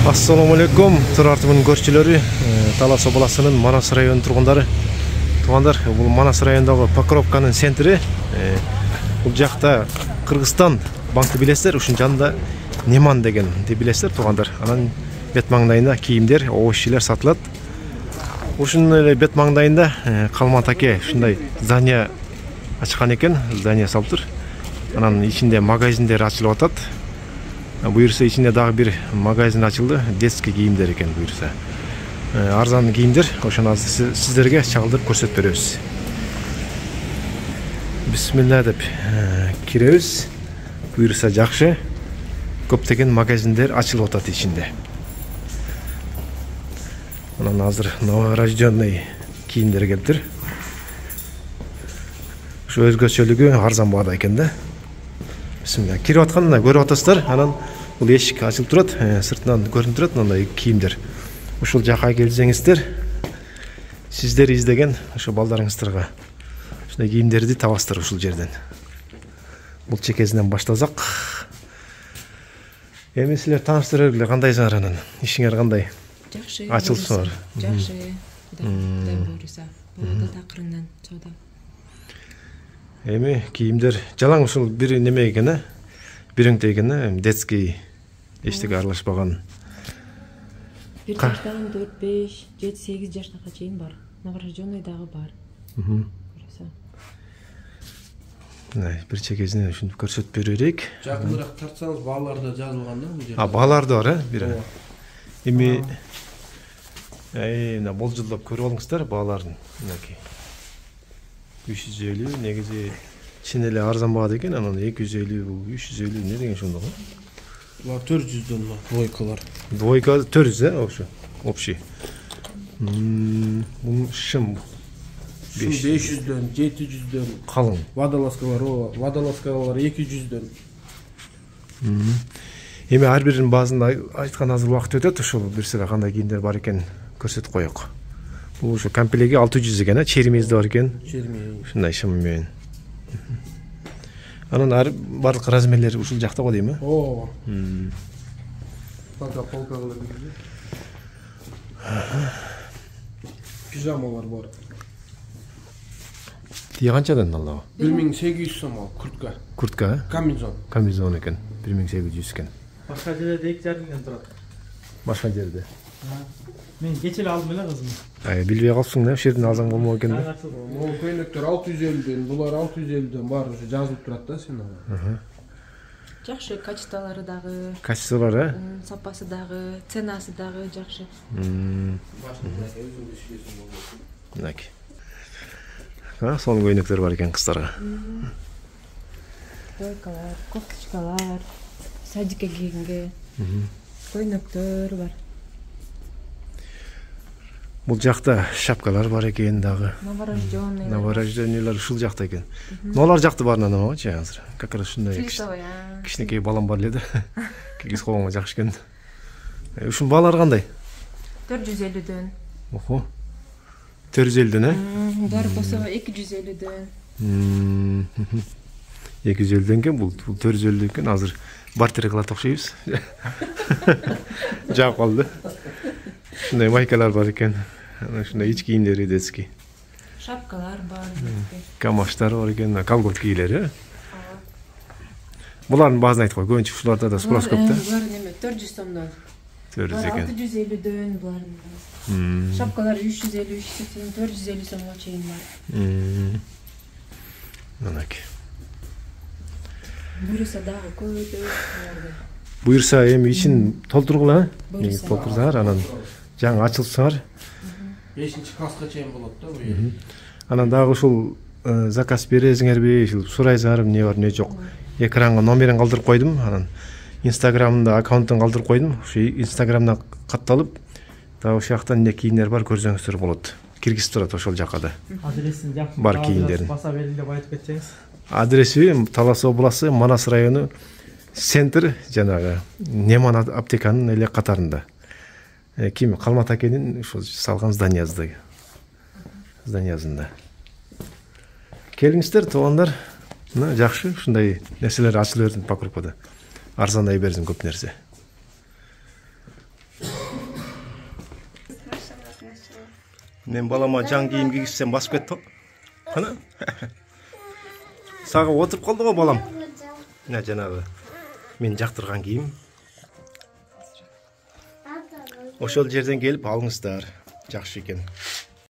Assalamu alaikum, Turartımın görçülері, Талас обласынын Манас районунун тургундары. Туугандар, бул Манас районундагы Покровканын центри. Бул жакта Кыргызстан банкты билесиздер, ушунун жанында Неман деген билесиздер, туугандар. Анан бет маңдайында кийимдер, ош ишелер сатылат. Ушунун эле бет маңдайында Калмат аке ушундай здание ачкан экен, здание салыптыр. Анан ичинде магазиндер ачылып атат. Буюрса ичинде дагы бир магазин ачылды, детский кийимдер экен буюрса. Арзан кийимдер, ошону азыр сиздерге чагылдырып көрсөтүп беребиз. Бисмилла деп киребиз. Буюрса жакшы. Көптөгөн магазиндер ачылып атат ичинде. Анан азыр новорожденный кийимдер келиптир. Ушу өзгөчөлүгү арзан баада экен да. Бисмилла. Кирип атканда көрүп атасыздар. Анан бул эшик ачылып турат, сыртынан көрүнүп турат мындай кийимдер. Ушул жака келсеңиздер, сиздер издеген ошо балдарыңыздарга ушундай кийимдерди табасыздар ушул жерден. Бул чекесинен баштасак. Эми силер тааныштырып эле кандайсыңар анан? Ишиңер кандай? Жакшы. Ачылсыңар. Жакшы. Кудай буйруса. Бул такырынан чода. Эми кийимдер жалаң ушул бир неме экен, бирөңтө экен, детский эчтеке аралашпаган. 1 жаштан 4, 5, 7, 8 жаштага чейин бар. Новорожденный дагы бар. Буйруса. Бир чекесине ушинтип көрсөтүп берерик. Жакыныраак тартсаңыз бааларда жазылган да бул жерде. Бааларды бар, бир. Эми мына болжолдоп көрүп алыңыздар бааларын. Мынакей. 350, негизи чын эле арзан баада экен, анан 250, 350 не деген ошондой го. Булар 400дөн двойкалар. Двойка 400, ошо. Общий. Бул шым 500дөн, 700дөн. Калың. Водолазкалар, водолазкалар 200дөн. Эми ар биринин баасында айткан азыр убакыт өтөт, ошол бир сыра кандай кийимдер бар экен көрсөтүп коёк. Бул ошо комплеги 600 экен, черемиз да бар экен. Череми. Ушундай шым менен. Анан барлык размерлери ушул жакта го дейм, Ооба. Полкалар кирди. Пижамалар бар. Тие канчадан алды? 1800 сом ал куртка. Куртка, Комбинезон. комбинезон экен. 1800 экен. Башка жерде 2,5 турат. Башка жерде. Мен кече эле алдым эле кызым. Билбей калыпсың да, ошол жерден алсаң болмок экен да. Могу көйнөктөр 650дөн, булар 650дөн баары ушу жазылып турат да сен. Жакшы, качестволору дагы, Качестволору, сапасы дагы, ценасы дагы жакшы. Мынакей. Сонун көйнөктөр бар экен кыздарга. Дойкалар, кофточкалар, садикке кийгенге көйнөктөр бар. Бул жакта шапкалар бар экен дагы. Новорожденный. Новорожденныйлар ушул жакта экен. Нолар жакты барынан эмачы азыр. Как раз ушундай кичинекей балам бар эле да. Кигиз колгонго жакшы экен. Ушун баалар кандай? 450дөн. Охо. 450дөн, Бар болсо 250дөн. 250дөн экен, бул 450 экен. Азыр бартер кылат окшойбуз. Жаап калды. Ушундай майкалар бар экен. Ушундай ич кийимдери детский. Шапкалар бар. Камаштар бар экен, колготки кийлер, Булардын баазын айтып кой, көбүнчө ушуларда да спрос көп да. Булар неме 400 сомдон. 400 экен. 650дөн булардын. Шапкалар 350, 380, 450 сомго чейин бар. Мынакей. Буйруса дагы көбөйтөбүз. Буйрса эми ичин толтургула, Буйруса. толтурсаңар, анан жаңы ачылсаңар. 5-чи класска чейин болот да бул жер. Анан дагы ушул заказ бересиңерби, ушул сурайсыңар, эмне бар, эмне жок. Экранга номерин калтырып койдум, анан Инстаграмда аккаунтун калтырып койдум. Ушу Инстаграмдан катталып, дагы ошол жактан эмне кийимдер бар көрсөңүздөр болот. Киргизип турат ошол жакка да. Адресин жакшы Бар кийимдерин. баса берели деп айтып кетсеңиз. Адреси Талас обласы, Манас району, центр жанагы Неман аптеканын эле катарында. Ким Калмат акенин ушул салган зданиясында. Келиңиздер, туугандар. Жакшы, ушундай нерселер ачылып бердим Покровкада. Арзандай берсин көп нерсе. Мен балама жан кийим кигизсем басып кетти го. Кана. Сага отуруп калды го балам. Мына жанагы мен жактырган кийим. Ошол жерден келип алыңыздар. Жакшы экен.